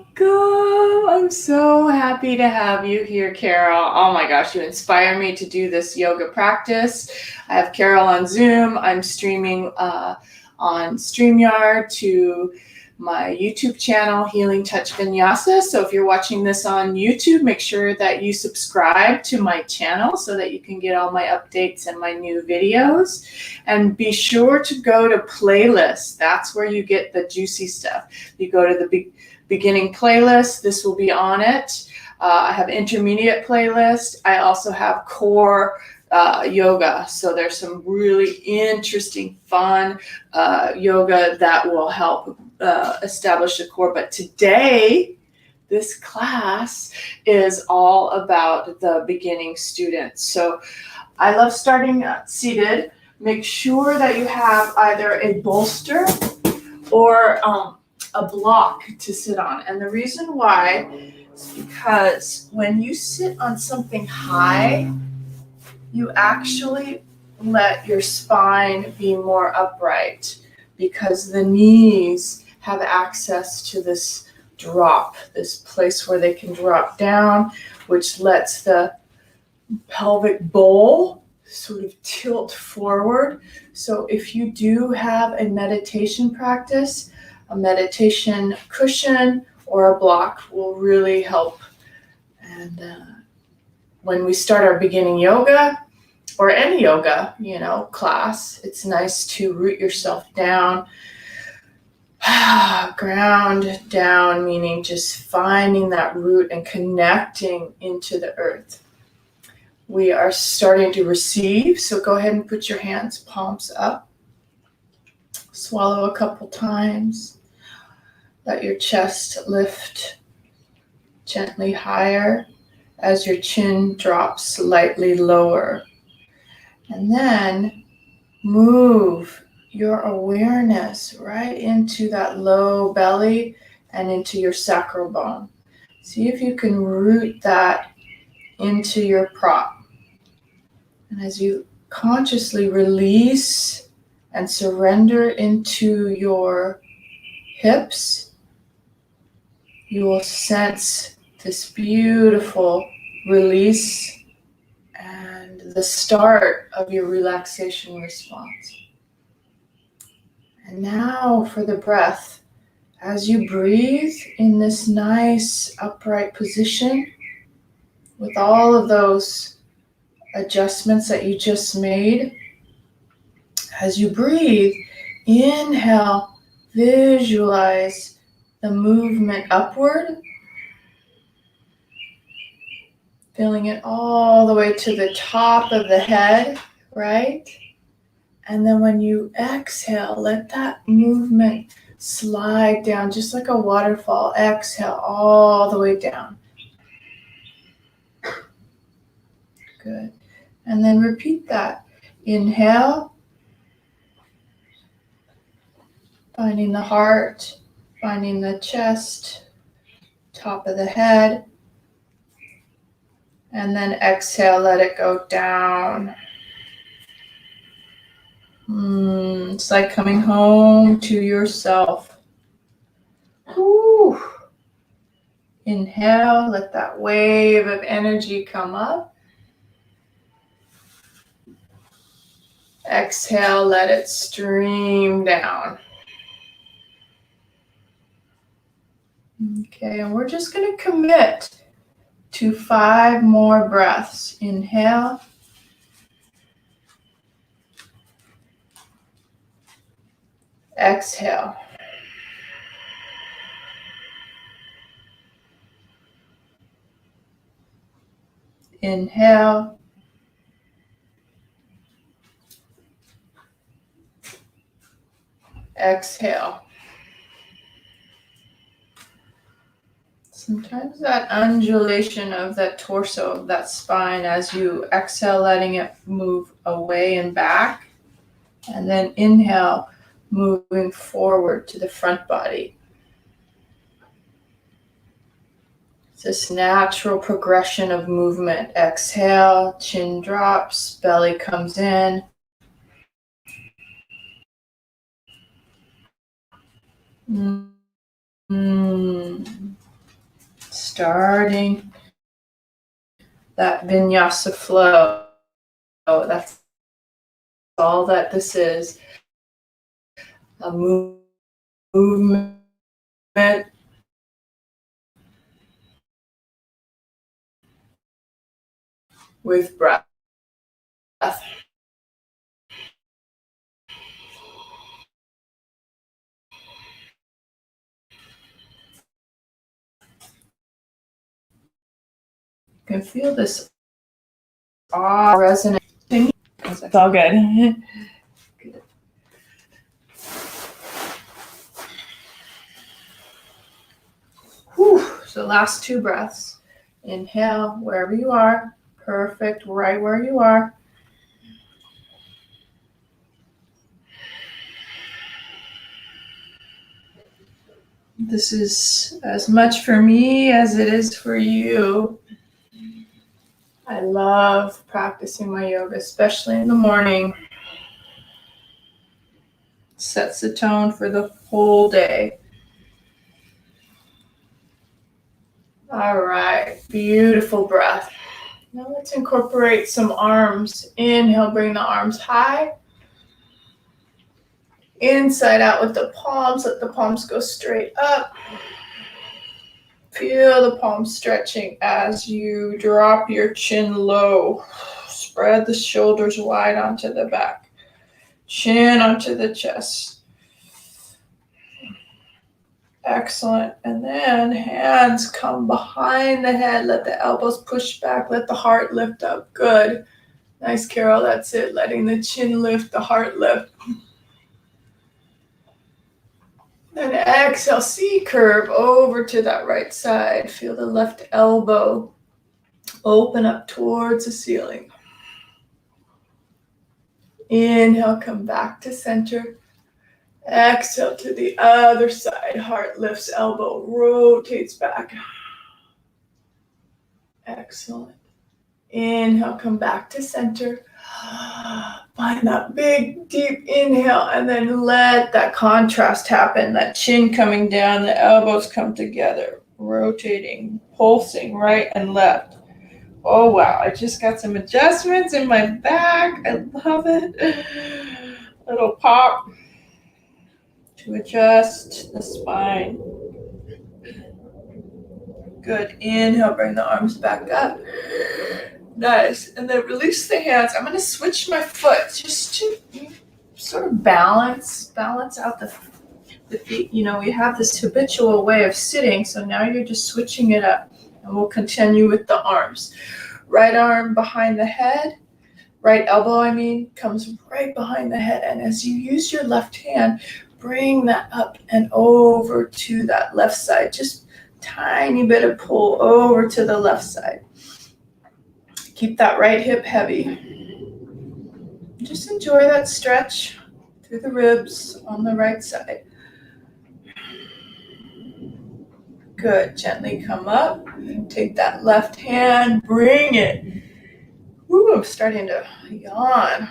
Welcome. I'm so happy to have you here, Carol. Oh my gosh, you inspire me to do this yoga practice. I have Carol on Zoom. I'm streaming on StreamYard to my YouTube channel, Healing Touch Vinyasa. So if you're watching this on YouTube, make sure that you subscribe to my channel so that you can get all my updates and my new videos. And be sure to go to playlists. That's where you get the juicy stuff. You go to the beginning playlist, this will be on it. I have intermediate playlist. I also have core yoga. So there's some really interesting, fun yoga that will help establish the core. But today, this class is all about the beginning students. So I love starting seated. Make sure that you have either a bolster or a block to sit on. And the reason why is because when you sit on something high, you actually let your spine be more upright because the knees have access to this drop, this place where they can drop down, which lets the pelvic bowl sort of tilt forward. So if you do have a meditation practice, a meditation cushion or a block will really help. And when we start our beginning yoga or any yoga, class, it's nice to root yourself down. Ground down, meaning just finding that root and connecting into the earth. We are starting to receive, so go ahead and put your hands, palms up. Swallow a couple times. Let your chest lift gently higher as your chin drops slightly lower. And then move your awareness right into that low belly and into your sacral bone. See if you can root that into your prop. And as you consciously release and surrender into your hips, you will sense this beautiful release and the start of your relaxation response. And now for the breath. As you breathe in this nice upright position with all of those adjustments that you just made, as you breathe, inhale, visualize the movement upward, feeling it all the way to the top of the head, right? And then when you exhale, let that movement slide down just like a waterfall. Exhale all the way down. Good. And then repeat that. Inhale, finding the heart, finding the chest, top of the head. And then exhale, let it go down. It's like coming home to yourself. Whew. Inhale, let that wave of energy come up. Exhale, let it stream down. Okay, and we're just going to commit to 5 more breaths. Inhale. Exhale. Inhale. Exhale. Sometimes that undulation of that torso, of that spine, as you exhale, letting it move away and back. And then inhale, moving forward to the front body. It's this natural progression of movement. Exhale, chin drops, belly comes in. Starting that vinyasa flow. That's all that this is. A movement with breath. You can feel this resonance. It's all good. Good. Whew. So last 2 breaths. Inhale wherever you are. Perfect, right where you are. This is as much for me as it is for you. I love practicing my yoga, especially in the morning. Sets the tone for the whole day. All right, beautiful breath. Now let's incorporate some arms. Inhale, bring the arms high. Inside out with the palms, let the palms go straight up. Feel the palms stretching as you drop your chin low. Spread the shoulders wide onto the back. Chin onto the chest. Excellent. And then hands come behind the head. Let the elbows push back. Let the heart lift up. Good. Nice, Carol. That's it. Letting the chin lift, the heart lift. Then exhale, C curve over to that right side. Feel the left elbow open up towards the ceiling. Inhale, come back to center. Exhale to the other side. Heart lifts, elbow rotates back. Excellent. Inhale, come back to center. Find that big, deep inhale, and then let that contrast happen. That chin coming down, the elbows come together, rotating, pulsing right and left. Oh, wow. I just got some adjustments in my back. I love it. Little pop to adjust the spine. Good. Inhale, bring the arms back up. Nice. And then release the hands. I'm going to switch my foot just to sort of balance out the feet. You know, we have this habitual way of sitting, so now you're just switching it up. And we'll continue with the arms. Right arm behind the head. Right elbow, comes right behind the head. And as you use your left hand, bring that up and over to that left side. Just tiny bit of pull over to the left side. Keep that right hip heavy. Just enjoy that stretch through the ribs on the right side. Good. Gently come up. Take that left hand, bring it. Ooh, I'm starting to yawn.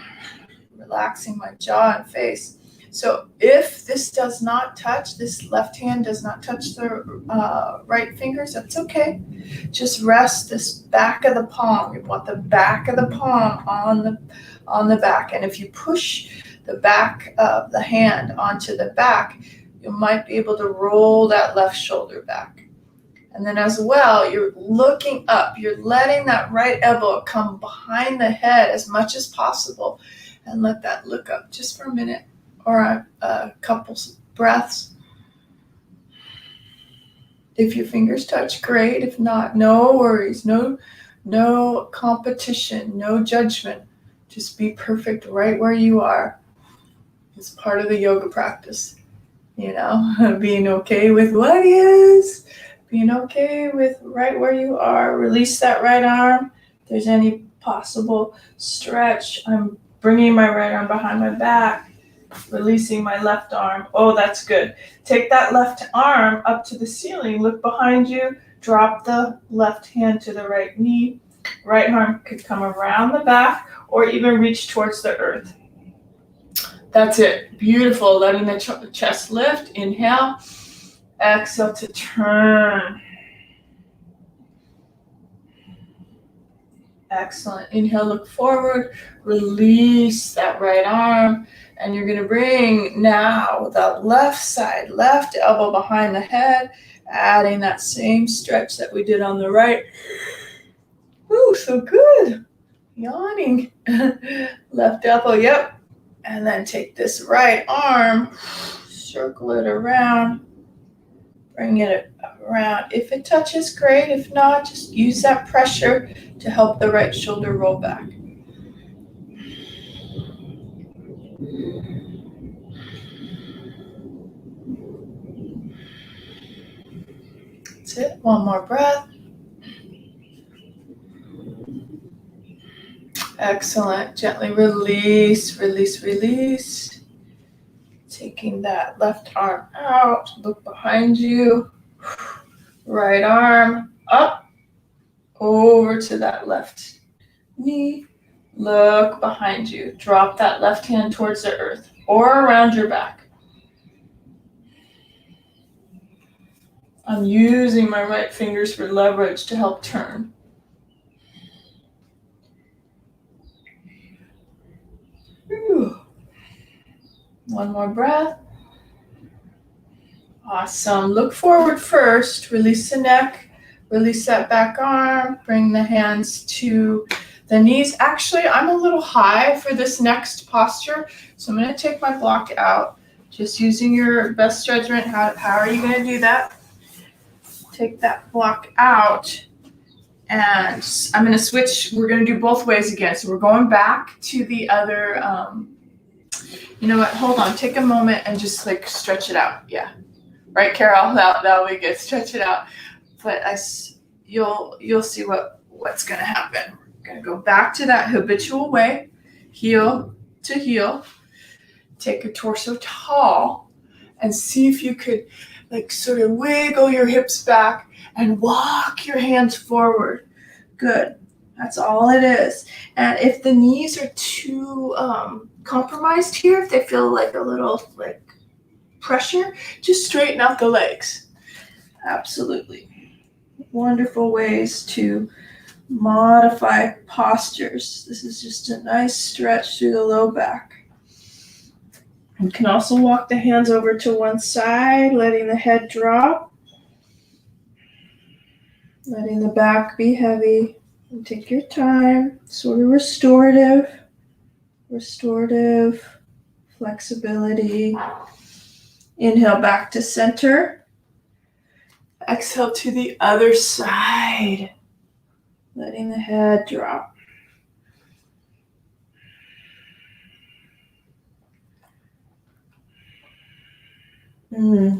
Relaxing my jaw and face. So if this does not touch, this left hand does not touch the right fingers, that's okay. Just rest this back of the palm. You want the back of the palm on the back. And if you push the back of the hand onto the back, you might be able to roll that left shoulder back. And then as well, you're looking up. You're letting that right elbow come behind the head as much as possible. And let that look up just for a minute or a couple breaths. If your fingers touch, great. If not, no worries. No competition, no judgment. Just be perfect right where you are. It's part of the yoga practice. You know, being okay with what is. Being okay with right where you are. Release that right arm. If there's any possible stretch, I'm bringing my right arm behind my back, releasing my left arm. Oh, that's good. Take that left arm up to the ceiling. Look behind you. Drop the left hand to the right knee. Right arm could come around the back or even reach towards the earth. That's it. Beautiful. Letting the chest lift. Inhale. Exhale to turn. Excellent. Inhale, look forward, release that right arm, and you're going to bring now the left side, left elbow behind the head, adding that same stretch that we did on the right. Ooh, so good. Yawning. Left elbow, yep. And then take this right arm, circle it around, bring it around. If it touches, great. If not, just use that pressure to help the right shoulder roll back. That's it. One more breath. Excellent. Gently release, release, release. Taking that left arm out. Look behind you. Right arm up. Over to that left knee. Look behind you. Drop that left hand towards the earth or around your back. I'm using my right fingers for leverage to help turn. Whew. One more breath. Awesome. Look forward first. Release the neck. Release that back arm. Bring the hands to the knees. Actually, I'm a little high for this next posture, so I'm going to take my block out. Just using your best judgment. How are you going to do that? Take that block out. And I'm going to switch. We're going to do both ways again. So we're going back to the other. You know what? Hold on. Take a moment and just like stretch it out. Yeah. Right, Carol? That'll be good. Stretch it out. But you'll see what's going to happen. We're going to go back to that habitual way. Heel to heel. Take a torso tall and see if you could like sort of wiggle your hips back and walk your hands forward. Good. That's all it is. And if the knees are too compromised here, if they feel like a little like pressure, just straighten out the legs. Absolutely. Wonderful ways to modify postures. This is just a nice stretch through the low back. You can also walk the hands over to one side, letting the head drop. Letting the back be heavy. And take your time. Sort of restorative flexibility. Inhale back to center. Exhale to the other side. Letting the head drop.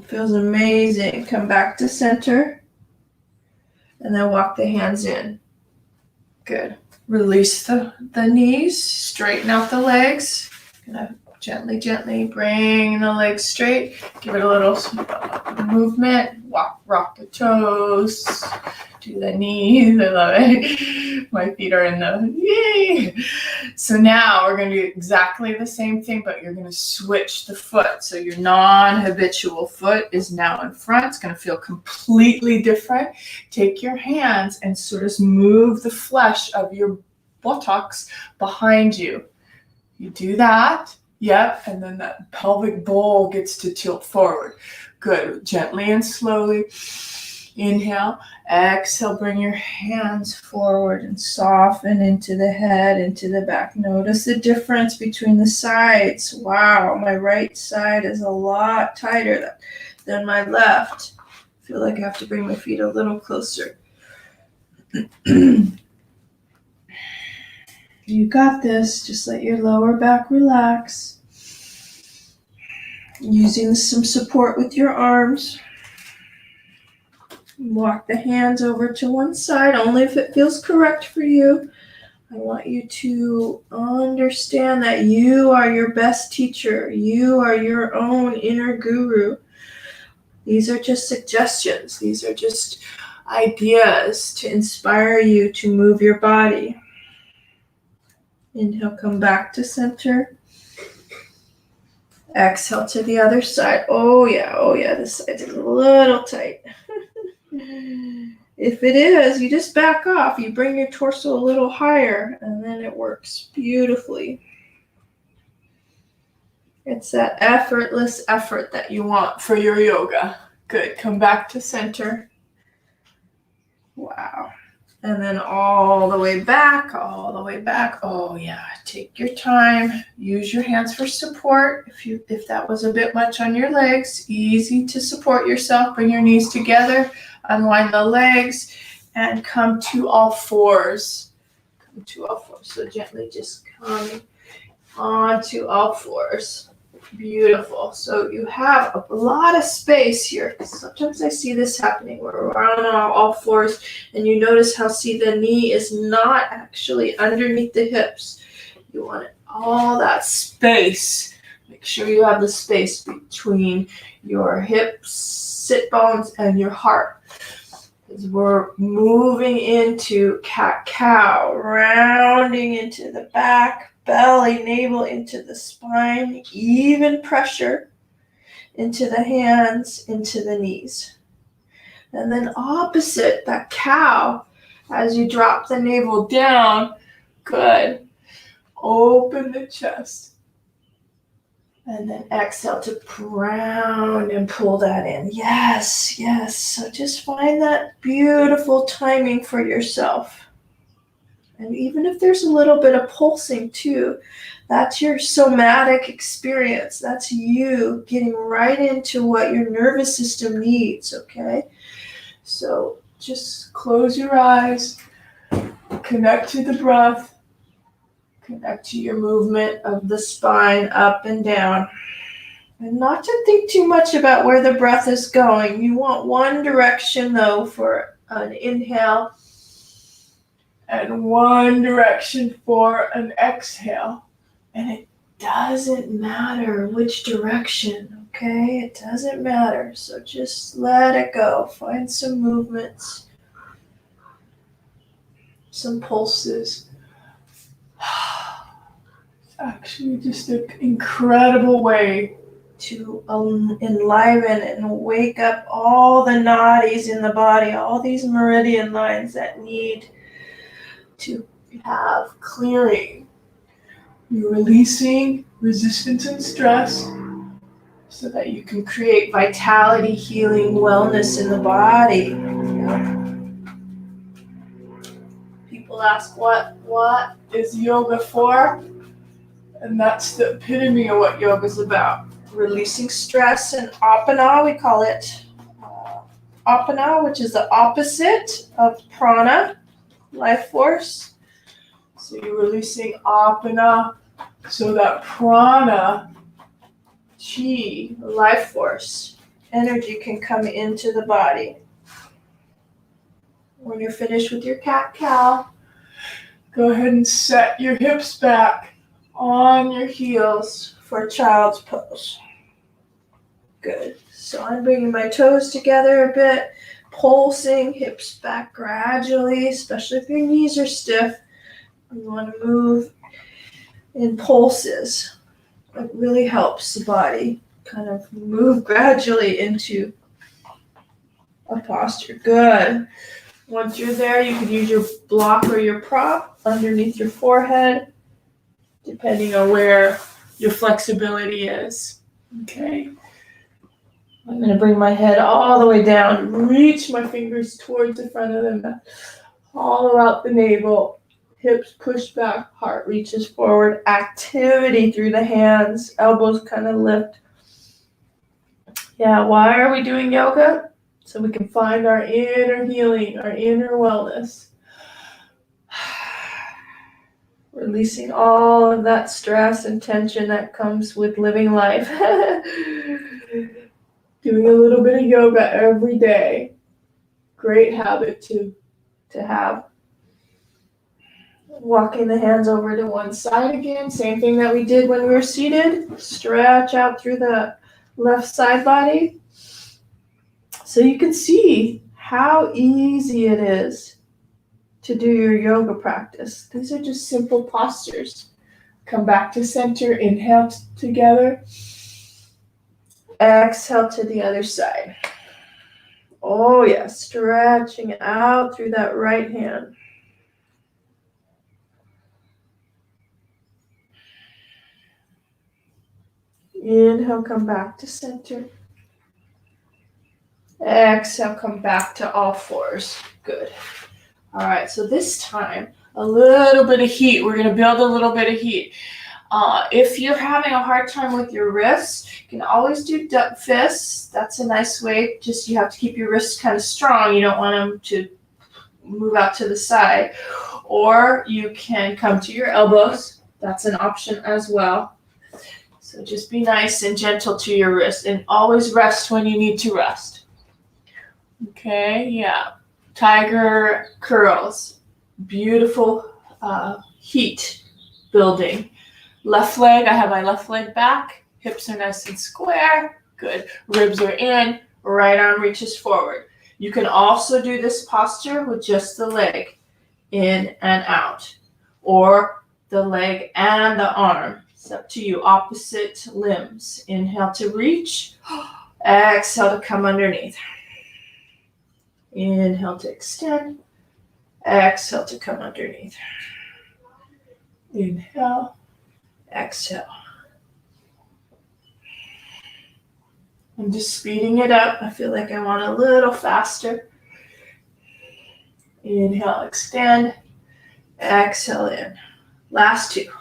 Feels amazing. Come back to center. And then walk the hands in. Good. Release the knees. Straighten out the legs. Gonna gently bring the legs straight. Give it a little movement. Rock the toes. Do the knees. I love it. My feet are in the yay. So now we're going to do exactly the same thing, but you're going to switch the foot. So your non-habitual foot is now in front. It's going to feel completely different. Take your hands and sort of move the flesh of your buttocks behind you. You do that. Yep, and then that pelvic bowl gets to tilt forward. Good. Gently and slowly. Inhale. Exhale. Bring your hands forward and soften into the head, into the back. Notice the difference between the sides. Wow, my right side is a lot tighter than my left. I feel like I have to bring my feet a little closer. You got this. Just let your lower back relax. Using some support with your arms. Walk the hands over to one side, only if it feels correct for you. I want you to understand that you are your best teacher. You are your own inner guru. These are just suggestions. These are just ideas to inspire you to move your body. Inhale, come back to center. Exhale to the other side. Oh yeah, this side is a little tight. If it is, you just back off. You bring your torso a little higher, and then it works beautifully. It's that effortless effort that you want for your yoga. Good. Come back to center. Wow. And then all the way back, all the way back. Oh yeah, take your time. Use your hands for support. If that was a bit much on your legs, easy to support yourself. Bring your knees together, unwind the legs, and come to all fours. Come to all fours. So gently just coming onto all fours. Beautiful. So you have a lot of space here. Sometimes I see this happening where we're on all fours and you notice how, see, the knee is not actually underneath the hips. You want all that space. Make sure you have the space between your hips, sit bones, and your heart. Because we're moving into cat-cow, rounding into the back, belly, navel into the spine, even pressure into the hands, into the knees. And then opposite, that cow, as you drop the navel down, good. Open the chest. And then exhale to round and pull that in. Yes, yes. So just find that beautiful timing for yourself. And even if there's a little bit of pulsing too, that's your somatic experience. That's you getting right into what your nervous system needs, okay? So just close your eyes, connect to the breath, connect to your movement of the spine up and down. And not to think too much about where the breath is going. You want one direction though for an inhale, and one direction for an exhale. And it doesn't matter which direction, okay? It doesn't matter. So just let it go. Find some movements, some pulses. It's actually just an incredible way to enliven and wake up all the nadis in the body, all these meridian lines that need to have clearing. You're releasing resistance and stress so that you can create vitality, healing, wellness in the body. People ask, what is yoga for? And that's the epitome of what yoga is about. Releasing stress and apana, we call it apana, which is the opposite of prana, life force. So you're releasing apana so that prana, chi, life force, energy can come into the body. When you're finished with your cat-cow, go ahead and set your hips back on your heels for child's pose. Good. So I'm bringing my toes together a bit, pulsing, hips back gradually, especially if your knees are stiff. You want to move in pulses. It really helps the body kind of move gradually into a posture. Good. Once you're there, you can use your block or your prop underneath your forehead, depending on where your flexibility is. Okay. I'm going to bring my head all the way down, reach my fingers towards the front of the mat, hollow out the navel, hips push back, heart reaches forward, activity through the hands, elbows kind of lift. Yeah, why are we doing yoga? So we can find our inner healing, our inner wellness. Releasing all of that stress and tension that comes with living life. Doing a little bit of yoga every day. Great habit to have. Walking the hands over to one side again. Same thing that we did when we were seated. Stretch out through the left side body. So you can see how easy it is to do your yoga practice. These are just simple postures. Come back to center. Inhale together. Exhale to the other side. Oh yeah, stretching out through that right hand. Inhale, come back to center. Exhale, come back to all fours. Good. All right, so this time, a little bit of heat. We're gonna build a little bit of heat. If you're having a hard time with your wrists, you can always do duck fists. That's a nice way. Just you have to keep your wrists kind of strong. You don't want them to move out to the side. Or you can come to your elbows. That's an option as well. So just be nice and gentle to your wrist and always rest when you need to rest. Okay, yeah. Tiger curls. Beautiful heat building. Left leg, I have my left leg back. Hips are nice and square. Good. Ribs are in. Right arm reaches forward. You can also do this posture with just the leg, in and out, or the leg and the arm. It's up to you. Opposite limbs. Inhale to reach. Exhale to come underneath. Inhale to extend. Exhale to come underneath. Inhale. Exhale. I'm just speeding it up. I feel like I want a little faster. Inhale, extend. Exhale in. Last two.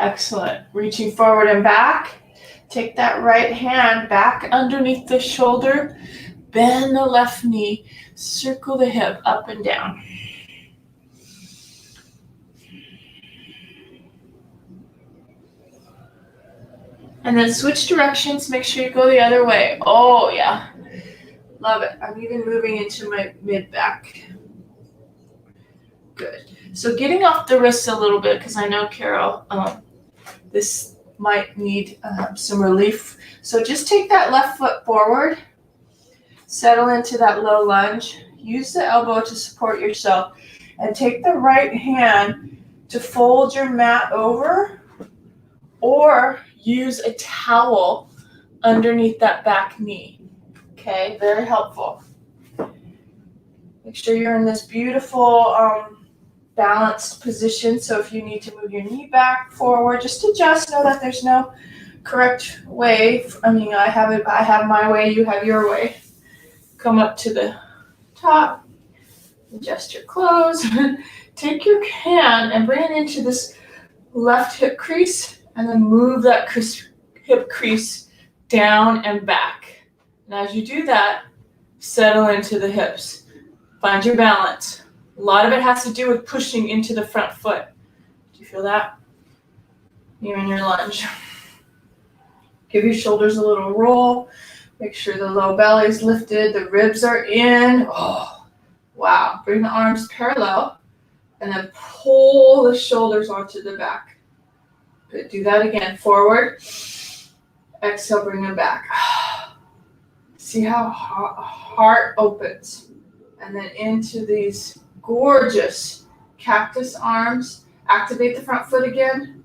Excellent. Reaching forward and back. Take that right hand back underneath the shoulder. Bend the left knee. Circle the hip up and down. And then switch directions. Make sure you go the other way. Oh, yeah. Love it. I'm even moving into my mid-back. Good. So getting off the wrists a little bit, because I know, Carol, this might need some relief. So just take that left foot forward. Settle into that low lunge. Use the elbow to support yourself. And take the right hand to fold your mat over, or use a towel underneath that back knee. Okay, very helpful. Make sure you're in this beautiful balanced position. So if you need to move your knee back, forward, just adjust. Know that there's no correct way. I have my way, you have your way. Come up to the top, adjust your clothes. Take your hand and bring it into this left hip crease, and then move that hip crease down and back. And as you do that, settle into the hips. Find your balance. A lot of it has to do with pushing into the front foot. Do you feel that? You're in your lunge. Give your shoulders a little roll. Make sure the low belly is lifted. The ribs are in. Oh, wow. Bring the arms parallel. And then pull the shoulders onto the back. Good. Do that again. Forward. Exhale, bring them back. See how heart opens. And then into these gorgeous cactus arms. Activate the front foot again.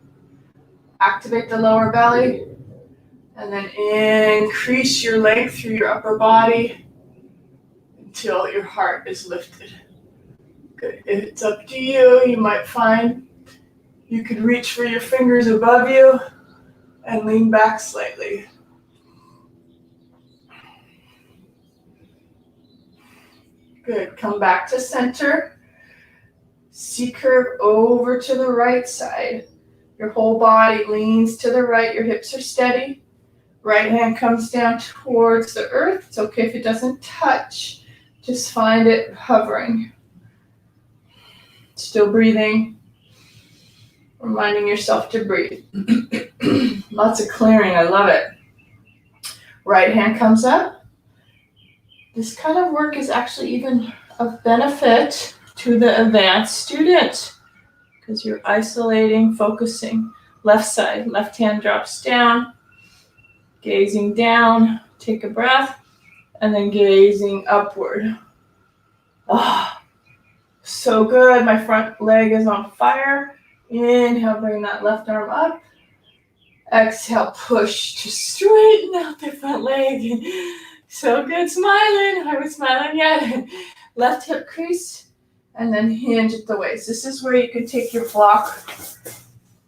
Activate the lower belly. And then increase your length through your upper body until your heart is lifted. Good. It's up to you. You might find you could reach for your fingers above you and lean back slightly. Good. Come back to center. C-curve over to the right side. Your whole body leans to the right. Your hips are steady. Right hand comes down towards the earth. It's okay if it doesn't touch. Just find it hovering. Still breathing. Reminding yourself to breathe. Lots of clearing. I love it. Right hand comes up. This kind of work is actually even of benefit to the advanced student because you're isolating, focusing. Left side. Left hand drops down. Gazing down, take a breath, and then gazing upward. Oh, so good. My front leg is on fire. Inhale, bring that left arm up. Exhale, push to straighten out the front leg. So good, smiling. I was smiling yet. Left hip crease, and then hinge at the waist. This is where you can take your block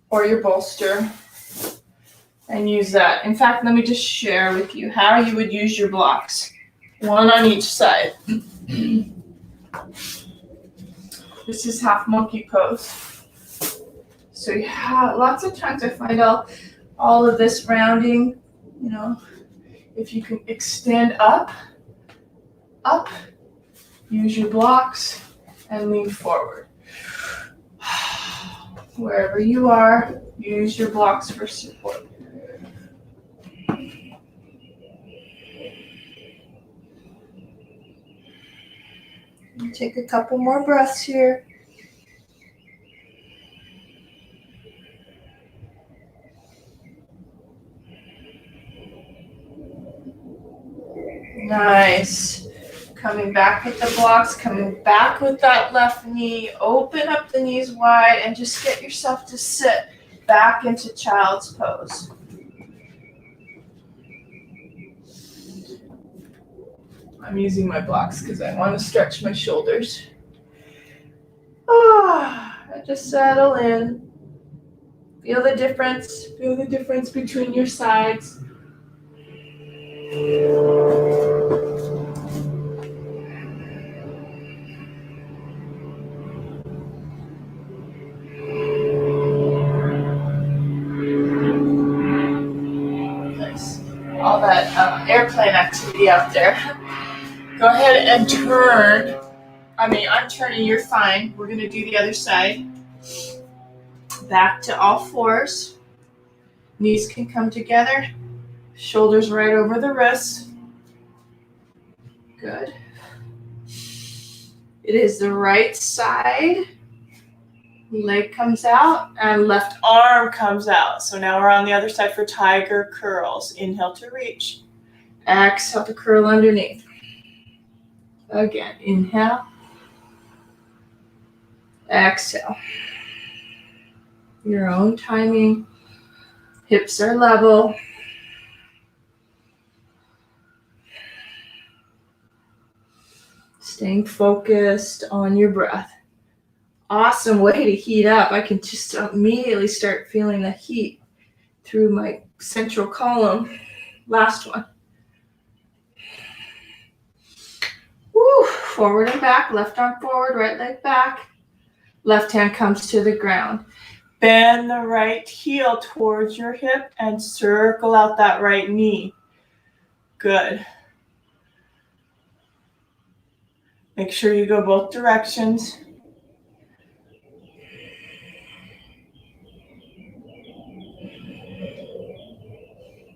or your bolster and use that. In fact, let me just share with you how you would use your blocks. One on each side. This is half monkey pose. So you have lots of times I find all of this rounding, if you can extend up, use your blocks and lean forward. Wherever you are, use your blocks for support. Take a couple more breaths here. Nice. Coming back with the blocks, coming back with that left knee. Open up the knees wide and just get yourself to sit back into child's pose. I'm using my blocks because I want to stretch my shoulders. Just settle in. Feel the difference. Feel the difference between your sides. Nice. All that airplane activity out there. Go ahead and turn. I'm turning, you're fine. We're going to do the other side. Back to all fours. Knees can come together. Shoulders right over the wrists. Good. It is the right side. Leg comes out and left arm comes out. So now we're on the other side for tiger curls. Inhale to reach. Exhale to curl underneath. Again, inhale. Exhale. Your own timing. Hips are level. Staying focused on your breath. Awesome way to heat up. I can just immediately start feeling the heat through my central column. Last one. Woo. Forward and back. Left arm forward, right leg back. Left hand comes to the ground. Bend the right heel towards your hip and circle out that right knee. Good. Make sure you go both directions.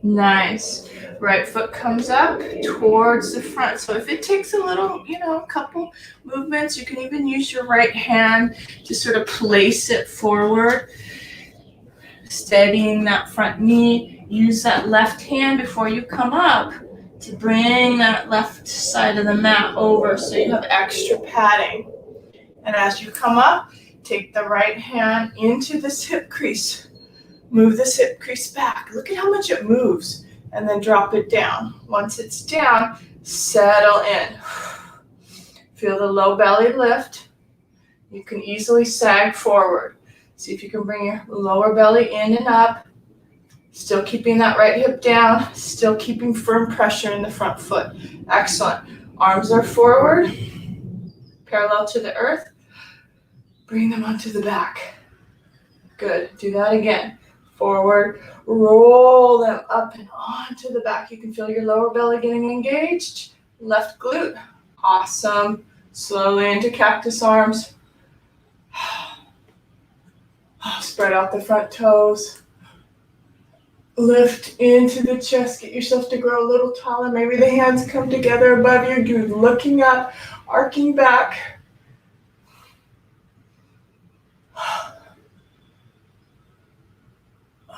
Nice. Right foot comes up towards the front. So if it takes a little, a couple movements, you can even use your right hand to sort of place it forward. Steadying that front knee. Use that left hand before you come up to bring that left side of the mat over so you have extra padding. And as you come up, take the right hand into this hip crease. Move this hip crease back. Look at how much it moves. And then drop it down. Once it's down, settle in. Feel the low belly lift. You can easily sag forward. See if you can bring your lower belly in and up. Still keeping that right hip down. Still keeping firm pressure in the front foot. Excellent. Arms are forward. Parallel to the earth. Bring them onto the back. Good. Do that again. Forward, roll them up and onto the back. You can feel your lower belly getting engaged. Left glute. Awesome. Slowly into cactus arms. Spread out the front toes. Lift into the chest. Get yourself to grow a little taller. Maybe the hands come together above you. You're looking up, arcing back.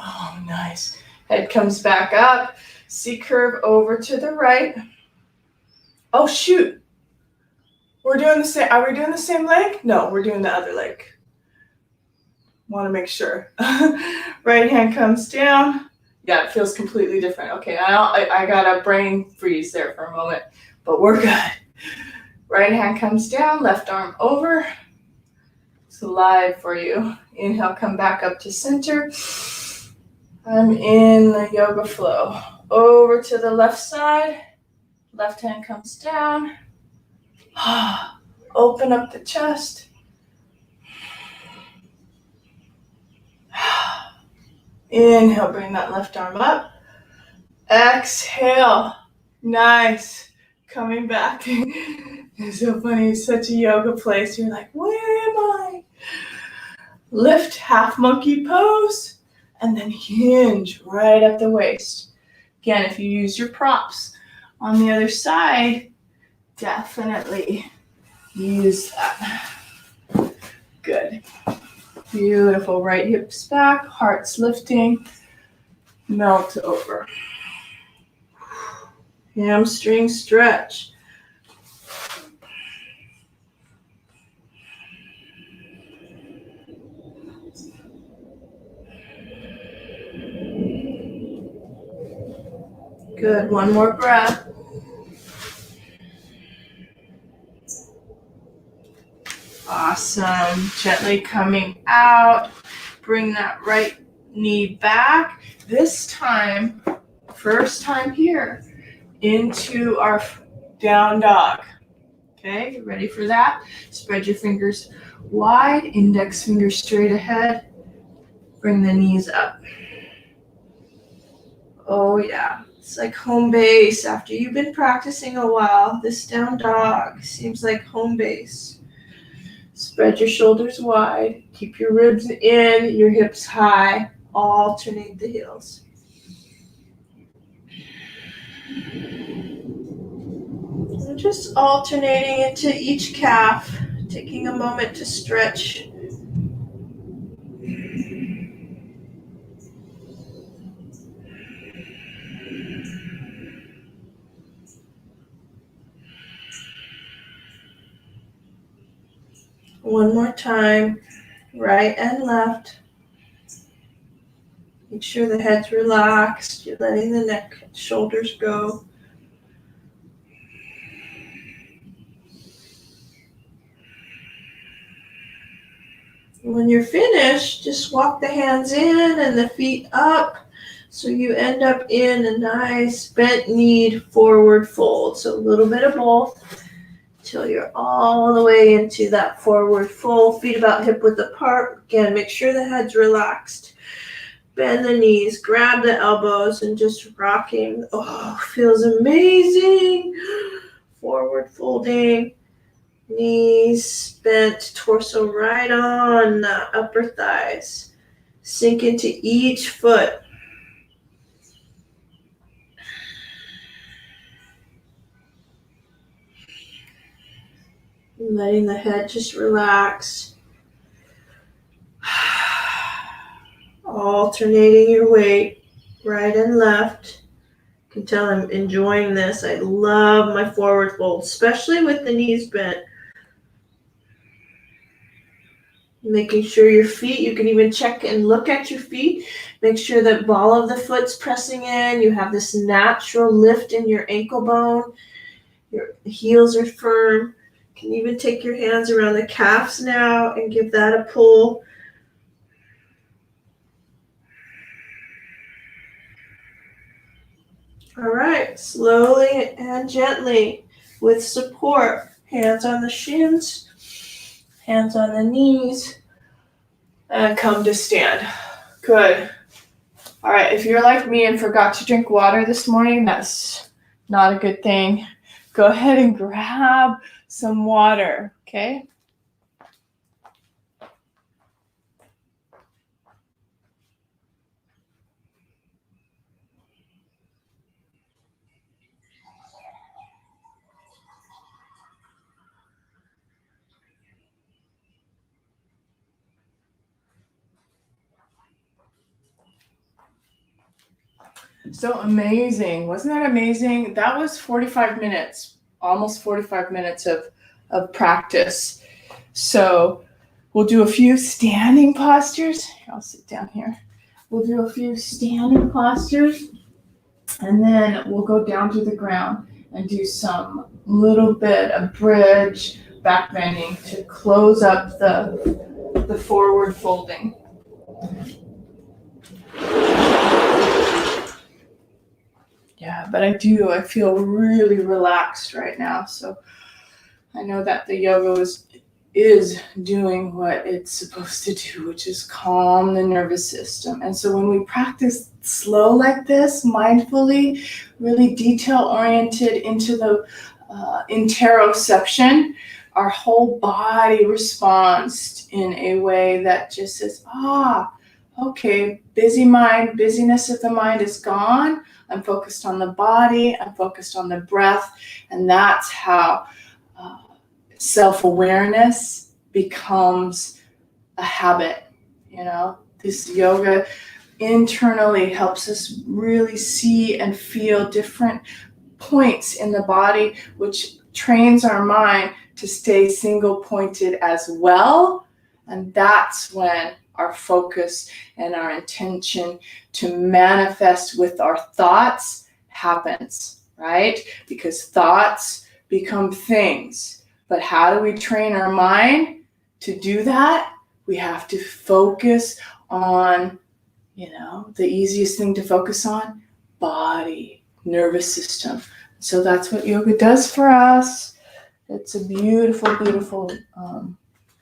Oh, nice. Head comes back up. C-curve over to the right. Oh, shoot. We're doing the same. Are we doing the same leg? No, we're doing the other leg. Want to make sure. Right hand comes down. Yeah, it feels completely different. Okay, I got a brain freeze there for a moment, but we're good. Right hand comes down, left arm over. It's live for you. Inhale, come back up to center. I'm in the yoga flow. Over to the left side. Left hand comes down. Open up the chest. Inhale, bring that left arm up. Exhale. Nice. Coming back. It's so funny. It's such a yoga place. You're like, where am I? Lift, half monkey pose, and then hinge right at the waist. Again, if you use your props on the other side, definitely use that. Good. Beautiful. Right hips back, heart's lifting, melt over. Hamstring stretch. Good. One more breath. Awesome. Gently coming out. Bring that right knee back. This time, first time here, into our down dog. Okay, you ready for that? Spread your fingers wide, index fingers straight ahead. Bring the knees up. Oh yeah, it's like home base. After you've been practicing a while, this down dog seems like home base. Spread your shoulders wide, keep your ribs in, your hips high, alternate the heels. And just alternating into each calf, taking a moment to stretch. One more time, right and left. Make sure the head's relaxed. You're letting the neck and shoulders go. When you're finished, just walk the hands in and the feet up. So you end up in a nice bent knee forward fold. So a little bit of both till you're all the way into that forward fold. Feet about hip width apart. Again, make sure the head's relaxed. Bend the knees, grab the elbows, and just rocking. Oh, feels amazing. Forward folding. Knees bent, torso right on the upper thighs. Sink into each foot. Letting the head just relax. Alternating your weight, right and left. You can tell I'm enjoying this. I love my forward fold, especially with the knees bent. Making sure your feet, you can even check and look at your feet. Make sure that ball of the foot's pressing in. You have this natural lift in your ankle bone. Your heels are firm. You can even take your hands around the calves now and give that a pull. All right, slowly and gently with support. Hands on the shins. Hands on the knees, and come to stand. Good. All right, if you're like me and forgot to drink water this morning, that's not a good thing. Go ahead and grab some water, okay? So amazing. Wasn't that amazing? That was 45 minutes, almost 45 minutes of practice. So we'll do a few standing postures. I'll sit down here. We'll do a few standing postures, and then we'll go down to the ground and do some little bit of bridge back bending to close up the forward folding. Yeah, but I feel really relaxed right now. So I know that the yoga is doing what it's supposed to do, which is calm the nervous system. And so when we practice slow like this, mindfully, really detail oriented into the interoception, our whole body responds in a way that just says, okay, busyness of the mind is gone. I'm focused on the body, I'm focused on the breath, and that's how self-awareness becomes a habit. This yoga internally helps us really see and feel different points in the body, which trains our mind to stay single-pointed as well. And that's when our focus and our intention to manifest with our thoughts happens, right? Because thoughts become things. But how do we train our mind to do that? We have to focus on, the easiest thing to focus on, body, nervous system. So that's what yoga does for us. It's a beautiful, beautiful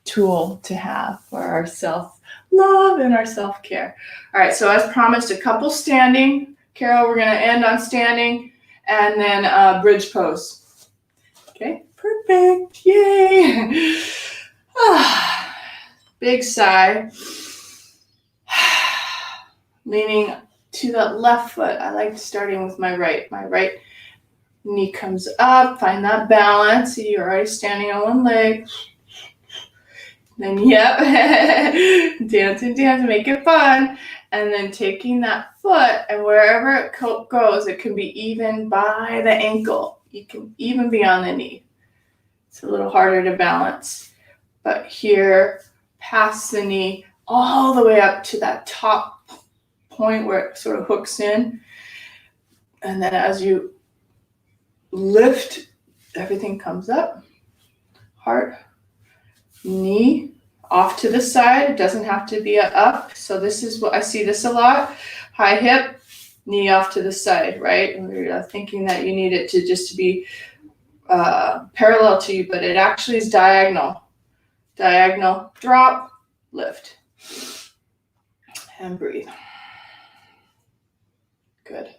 tool to have for our self-love and our self-care. All right, so as promised, a couple standing. Carol, we're going to end on standing, and then bridge pose. Okay, perfect. Yay. Big sigh. Leaning to the left foot. I like starting with my right. My right knee comes up. Find that balance. See, you're already standing on one leg. Then, dance, make it fun. And then taking that foot, and wherever it goes, it can be even by the ankle. You can even be on the knee. It's a little harder to balance. But here, past the knee, all the way up to that top point where it sort of hooks in. And then as you lift, everything comes up. Heart, knee, off to the side. It doesn't have to be up. So this is what I see this a lot. High hip, knee off to the side, right? And we're thinking that you need it to be parallel to you, but it actually is diagonal. Diagonal, drop, lift. And breathe. Good.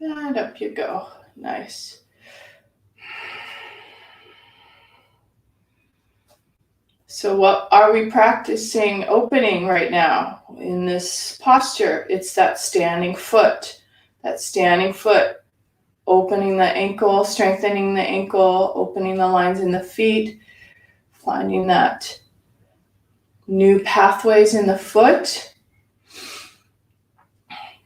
And up you go. Nice. So what are we practicing opening right now in this posture? It's that standing foot. That standing foot. Opening the ankle, strengthening the ankle, opening the lines in the feet, finding that new pathways in the foot.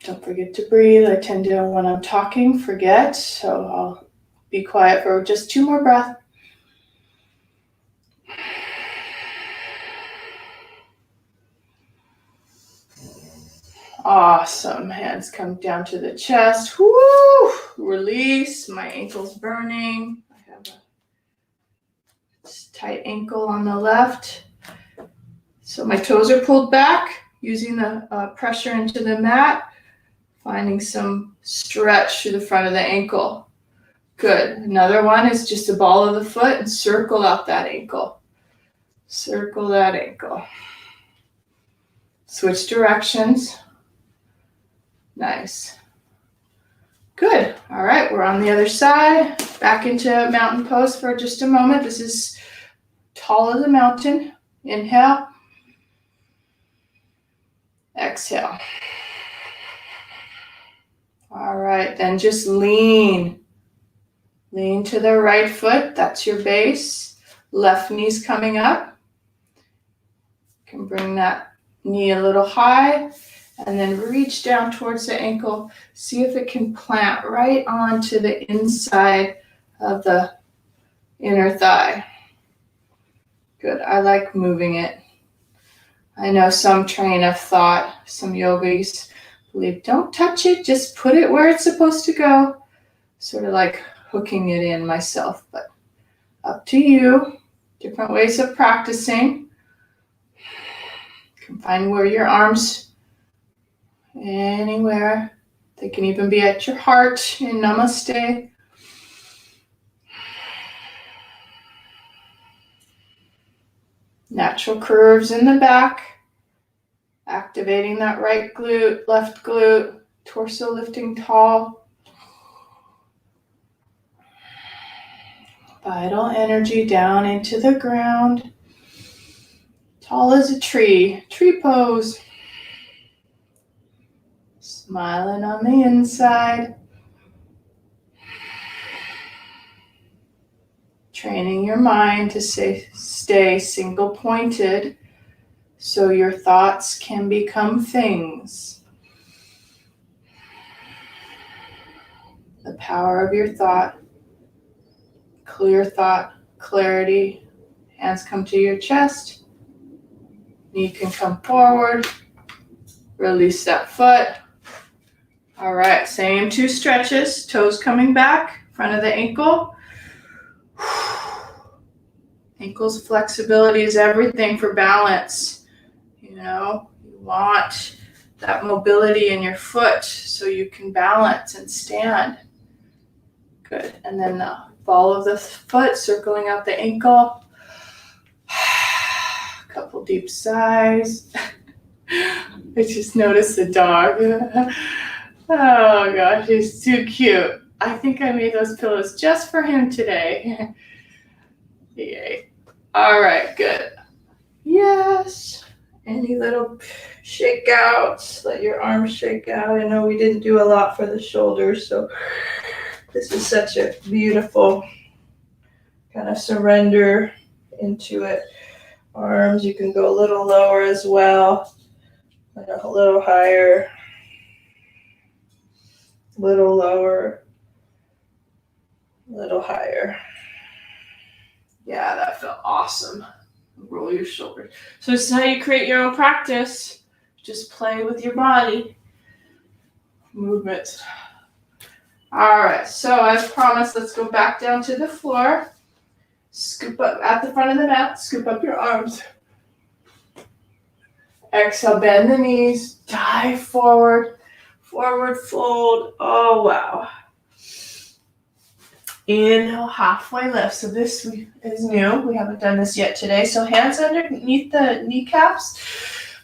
Don't forget to breathe. I tend to, when I'm talking, forget. So I'll be quiet for just 2 more breaths. Awesome. Hands come down to the chest. Woo! Release. My ankle's burning. I have a tight ankle on the left. So my toes are pulled back, using the pressure into the mat. Finding some stretch through the front of the ankle. Good. Another one is just the ball of the foot and circle out that ankle. Circle that ankle. Switch directions. Nice. Good. All right, we're on the other side. Back into mountain pose for just a moment. This is tall as a mountain. Inhale. Exhale. All right, then just lean. Lean to the right foot. That's your base. Left knee's coming up. You can bring that knee a little high and then reach down towards the ankle. See if it can plant right onto the inside of the inner thigh. Good. I like moving it. I know some train of thought, some yogis believe don't touch it, just put it where it's supposed to go. Sort of like hooking it in myself, but up to you. Different ways of practicing. You can find where your arms, anywhere. They can even be at your heart in Namaste. Natural curves in the back. Activating that right glute, left glute, torso lifting tall. Vital energy down into the ground. Tall as a tree pose. Smiling on the inside. Training your mind to stay single pointed so your thoughts can become things. The power of your thought. Clear thought, clarity. Hands come to your chest. Knee can come forward. Release that foot. All right, same 2 stretches. Toes coming back, front of the ankle. Ankles flexibility is everything for balance. You want that mobility in your foot so you can balance and stand. Good. And then the ball of the foot circling out the ankle. A couple deep sighs. I just noticed the dog. Oh gosh, he's too cute. I think I made those pillows just for him today. Yay. All right, good. Yes. Any little shake outs, let your arms shake out. I know we didn't do a lot for the shoulders, so this is such a beautiful kind of surrender into it. Arms, you can go a little lower as well, and a little higher, little lower, little higher. Yeah, that felt awesome. Roll your shoulders. So this is how you create your own practice. Just play with your body. Movement. All right, so as promised, let's go back down to the floor. Scoop up at the front of the mat. Scoop up your arms. Exhale, bend the knees. Dive forward. Forward fold. Oh, wow. Inhale, halfway lift. So this is new. We haven't done this yet today. So hands underneath the kneecaps.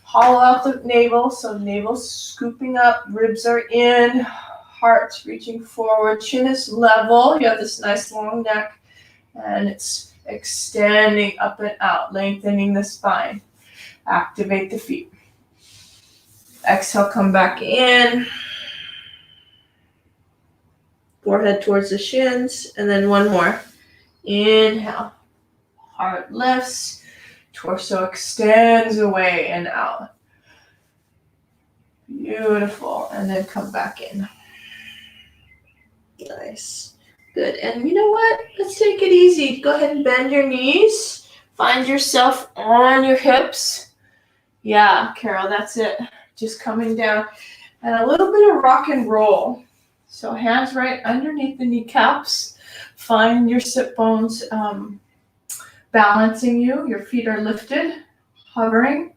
Hollow out the navel. So navel scooping up. Ribs are in. Heart reaching forward. Chin is level. You have this nice long neck. And it's extending up and out. Lengthening the spine. Activate the feet. Exhale, come back in. Forehead towards the shins, and then one more. Inhale. Heart lifts. Torso extends away and out. Beautiful. And then come back in. Nice. Good. And you know what? Let's take it easy. Go ahead and bend your knees. Find yourself on your hips. Yeah, Carol, that's it. Just coming down. And a little bit of rock and roll. So hands right underneath the kneecaps. Find your sit bones balancing you. Your feet are lifted, hovering.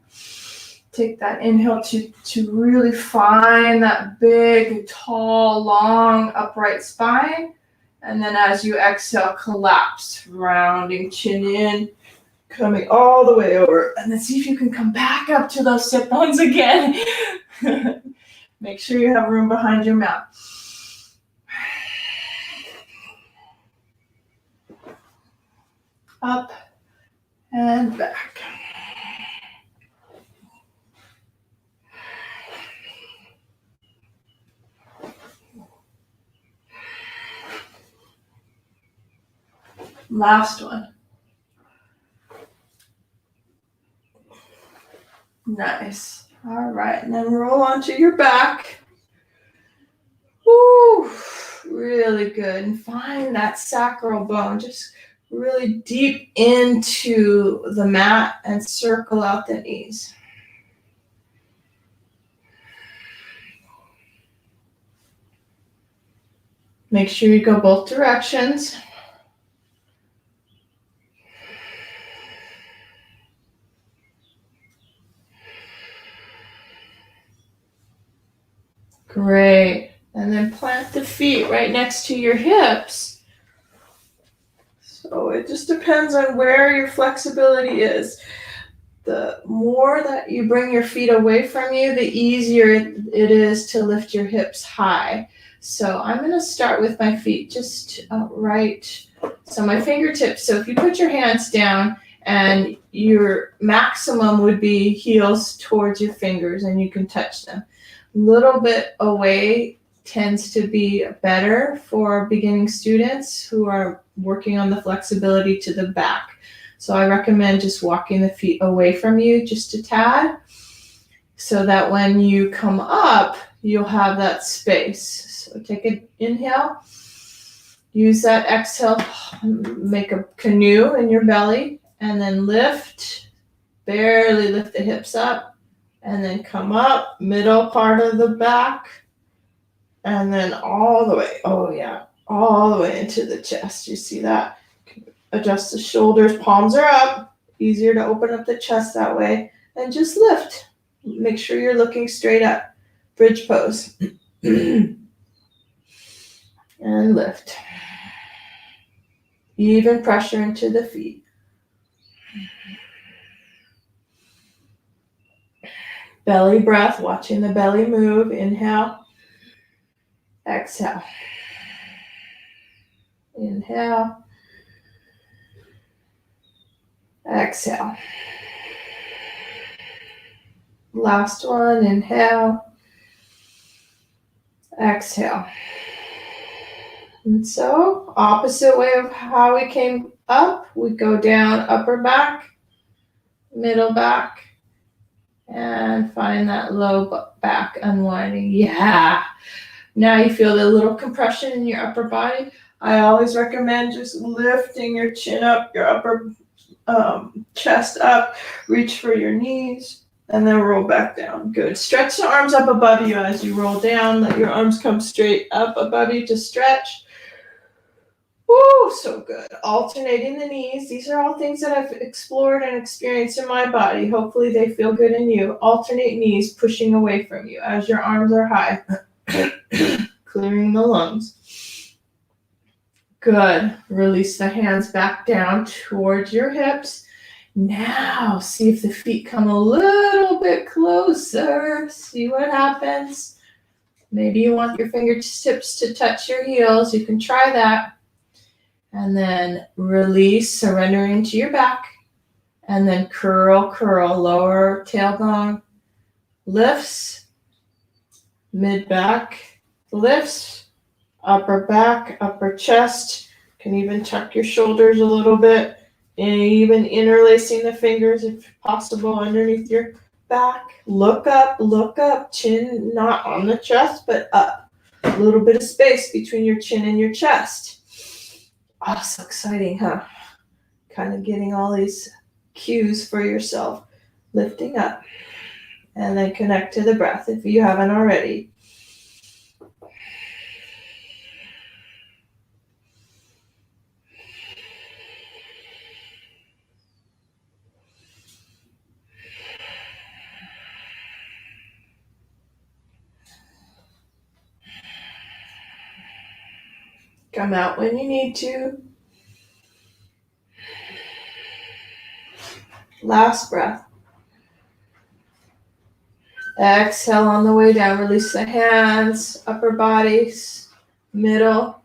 Take that inhale to really find that big, tall, long, upright spine. And then as you exhale, collapse, rounding chin in, coming all the way over. And then see if you can come back up to those sit bones again. Make sure you have room behind your mat. Up and back. Last one. Nice. All right, and then roll onto your back. Woo, really good. And find that sacral bone. Just really deep into the mat and circle out the knees. Make sure you go both directions. Great. And then plant the feet right next to your hips. So it just depends on where your flexibility is. The more that you bring your feet away from you, the easier it is to lift your hips high. So I'm going to start with my feet just right. So my fingertips. So if you put your hands down and your maximum would be heels towards your fingers and you can touch them. A little bit away tends to be better for beginning students who are working on the flexibility to the back. So I recommend just walking the feet away from you just a tad so that when you come up, you'll have that space. So take an inhale, use that exhale, make a canoe in your belly, and then lift, barely lift the hips up, and then come up, middle part of the back, and then all the way, all the way into the chest. You see that? Adjust the shoulders, palms are up, easier to open up the chest that way, and just lift. Make sure you're looking straight up. Bridge pose. And lift. Even pressure into the feet. Belly breath, watching the belly move. Inhale. Exhale. Inhale. Exhale. Last one, inhale. Exhale. And so, opposite way of how we came up, we go down upper back, middle back, and find that low back unwinding. Yeah. Now you feel the little compression in your upper body. I always recommend just lifting your chin up, your upper chest up, reach for your knees, and then roll back down. Good. Stretch the arms up above you as you roll down. Let your arms come straight up above you to stretch. Woo, so good. Alternating the knees. These are all things that I've explored and experienced in my body. Hopefully they feel good in you. Alternate knees pushing away from you as your arms are high. Clearing the lungs. Good. Release the hands back down towards your hips. Now, see if the feet come a little bit closer. See what happens. Maybe you want your fingertips to touch your heels. You can try that. And then release, surrendering to your back. And then curl, lower tailbone. Lifts. Mid-back. Lifts. Upper back, upper chest. Can even tuck your shoulders a little bit. And even interlacing the fingers if possible underneath your back. Look up, chin not on the chest, but up. A little bit of space between your chin and your chest. Oh, so exciting, huh? Kind of getting all these cues for yourself. Lifting up. And then connect to the breath if you haven't already. Come out when you need to. Last breath. Exhale on the way down. Release the hands, upper bodies, middle,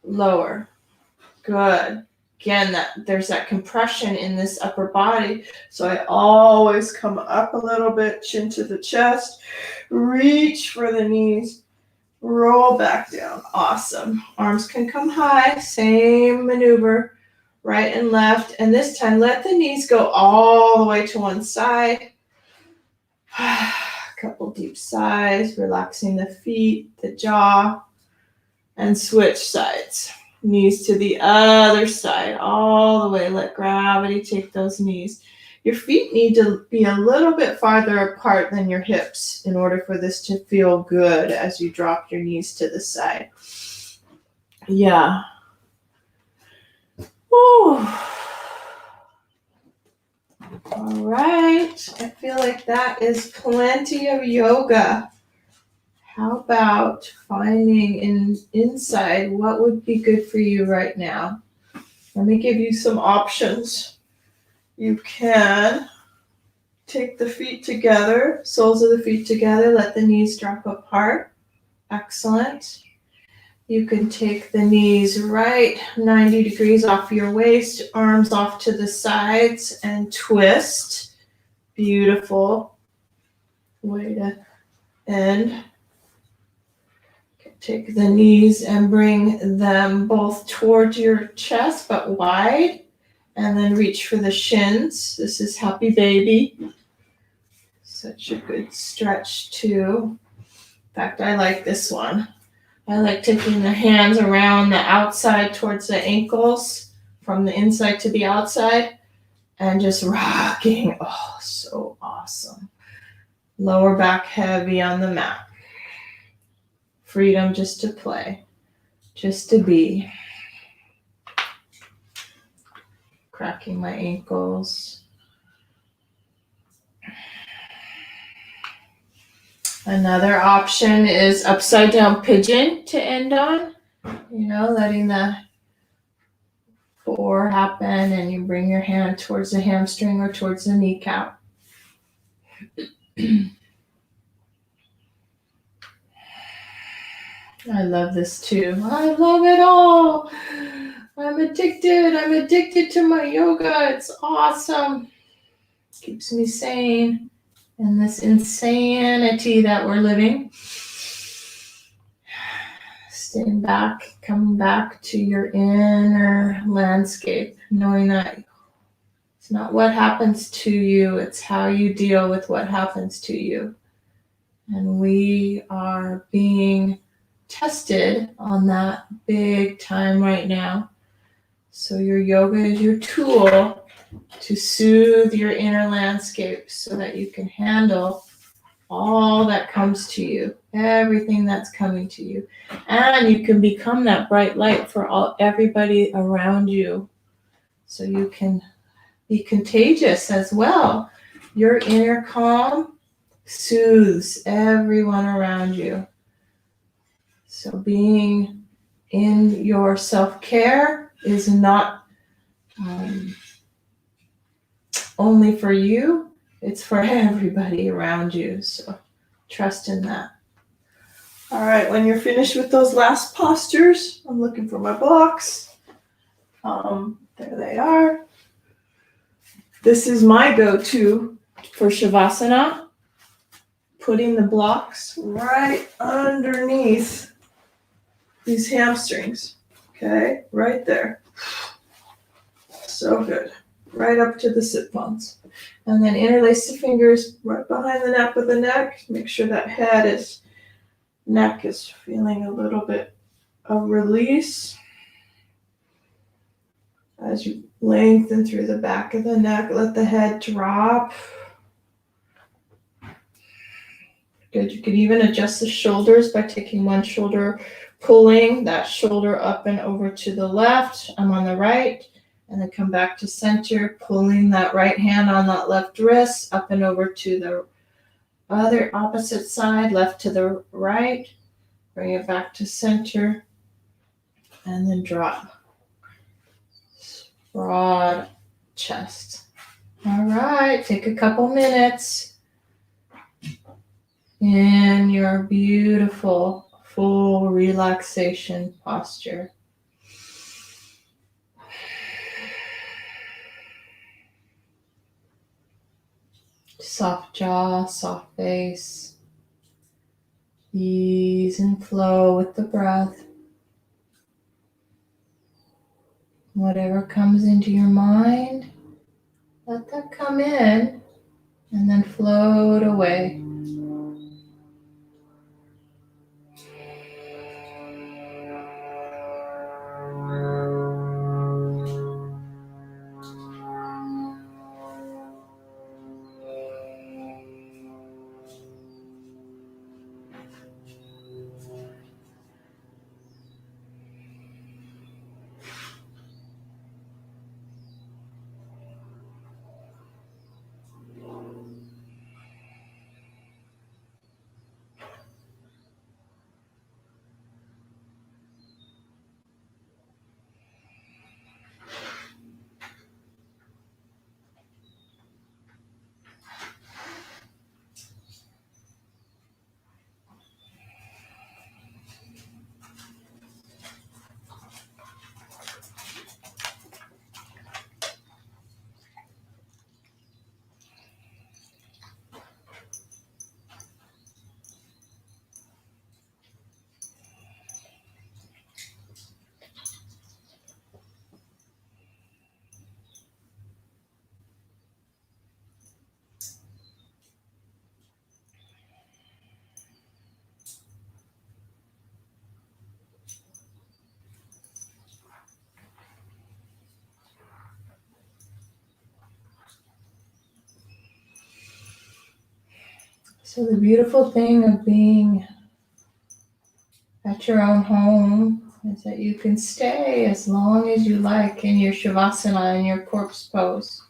lower. Good. Again, there's that compression in this upper body. So I always come up a little bit, chin to the chest, reach for the knees. Roll back down. Awesome. Arms can come high. Same maneuver, right and left. And this time, let the knees go all the way to one side. A couple deep sighs, relaxing the feet, the jaw, and switch sides. Knees to the other side, all the way. Let gravity take those knees. Your feet need to be a little bit farther apart than your hips in order for this to feel good as you drop your knees to the side. Yeah. Whew. All right. I feel like that is plenty of yoga. How about finding inside what would be good for you right now? Let me give you some options. You can take the feet together, soles of the feet together, let the knees drop apart. Excellent. You can take the knees right 90 degrees off your waist, arms off to the sides, and twist. Beautiful way to end. Take the knees and bring them both towards your chest, but wide. And then reach for the shins. This is Happy Baby. Such a good stretch too. In fact, I like this one. I like taking the hands around the outside towards the ankles, from the inside to the outside, and just rocking. Oh, so awesome. Lower back heavy on the mat. Freedom just to play, just to be. Cracking my ankles. Another option is upside down pigeon to end on. Letting the 4 happen, and you bring your hand towards the hamstring or towards the kneecap. I love this too. I love it all. I'm addicted to my yoga. It's awesome. Keeps me sane in this insanity that we're living. Staying back, coming back to your inner landscape, knowing that it's not what happens to you, it's how you deal with what happens to you. And we are being tested on that big time right now. So your yoga is your tool to soothe your inner landscape so that you can handle all that comes to you, everything that's coming to you. And you can become that bright light for everybody around you. So you can be contagious as well. Your inner calm soothes everyone around you. So being in your self-care is not only for you, it's for everybody around you. So trust in that. All right, when you're finished with those last postures, I'm looking for my blocks. There they are. This is my go-to for Shavasana. Putting the blocks right underneath these hamstrings. Okay, right there. So good. Right up to the sit bones. And then interlace the fingers right behind the nape of the neck. Make sure that neck is feeling a little bit of release. As you lengthen through the back of the neck, let the head drop. Good. You could even adjust the shoulders by taking one shoulder, pulling that shoulder up and over to the left. I'm on the right. And then come back to center, pulling that right hand on that left wrist up and over to the other opposite side, left to the right. Bring it back to center. And then drop. Broad chest. All right, take a couple minutes in your beautiful, full relaxation posture. Soft jaw, soft face. Ease and flow with the breath. Whatever comes into your mind, let that come in and then float away. So the beautiful thing of being at your own home is that you can stay as long as you like in your Shavasana, in your corpse pose.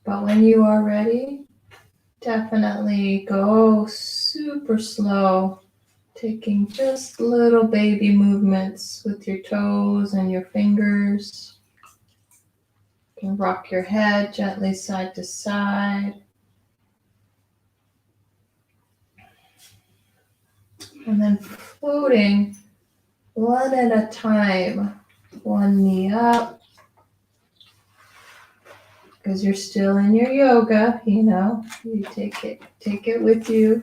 But when you are ready, definitely go super slow, taking just little baby movements with your toes and your fingers. You can rock your head gently side to side. And then floating one at a time, one knee up, because you're still in your yoga, you take it with you.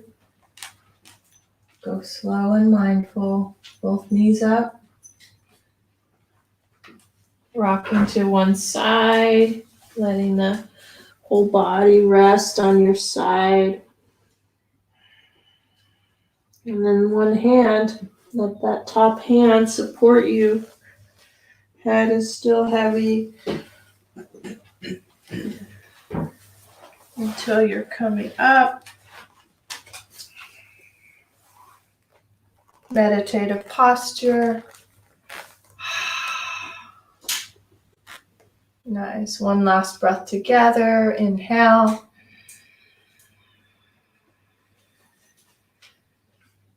Go slow and mindful, both knees up, rocking to one side, letting the whole body rest on your side. And then one hand, let that top hand support you. Head is still heavy until you're coming up. Meditative posture. Nice. One last breath together. Inhale.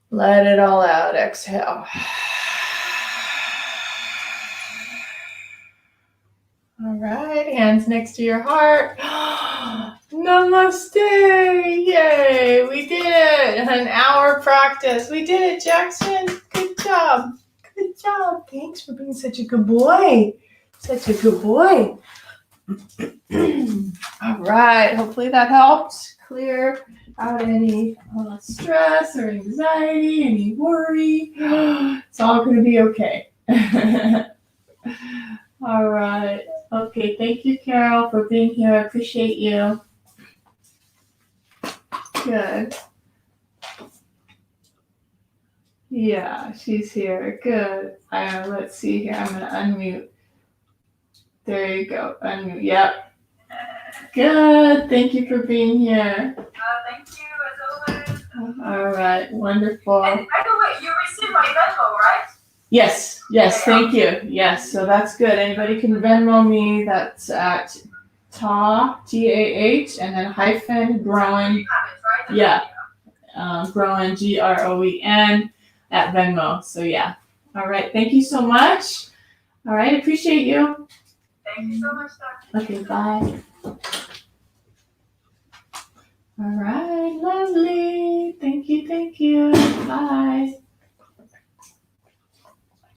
Let it all out. Exhale. All right. Hands next to your heart. Namaste. Yay. We did it. An hour practice. We did it, Jackson. Good job. Good job. Thanks for being such a good boy. Such a good boy. All right. Hopefully that helped clear out any stress or anxiety, any worry. It's all going to be okay. All right. Okay. Thank you, Carol, for being here. I appreciate you. Good. Yeah, she's here. Good. Let's see here. I'm going to unmute. There you go. Unmute. Yep. Good. Thank you for being here. Thank you, as always. All right. Wonderful. And by the way, you received my Venmo, right? Yes. Thank you. Yes. So that's good. Anybody can Venmo me. That's at TAH, T-A-H, and then hyphen Groen. You have it, right? Yeah. Groen, Groen at Venmo. So yeah. All right. Thank you so much. All right. Appreciate you. Thank you so much, Dr. Okay. Bye. All right. Lovely. Thank you. Bye.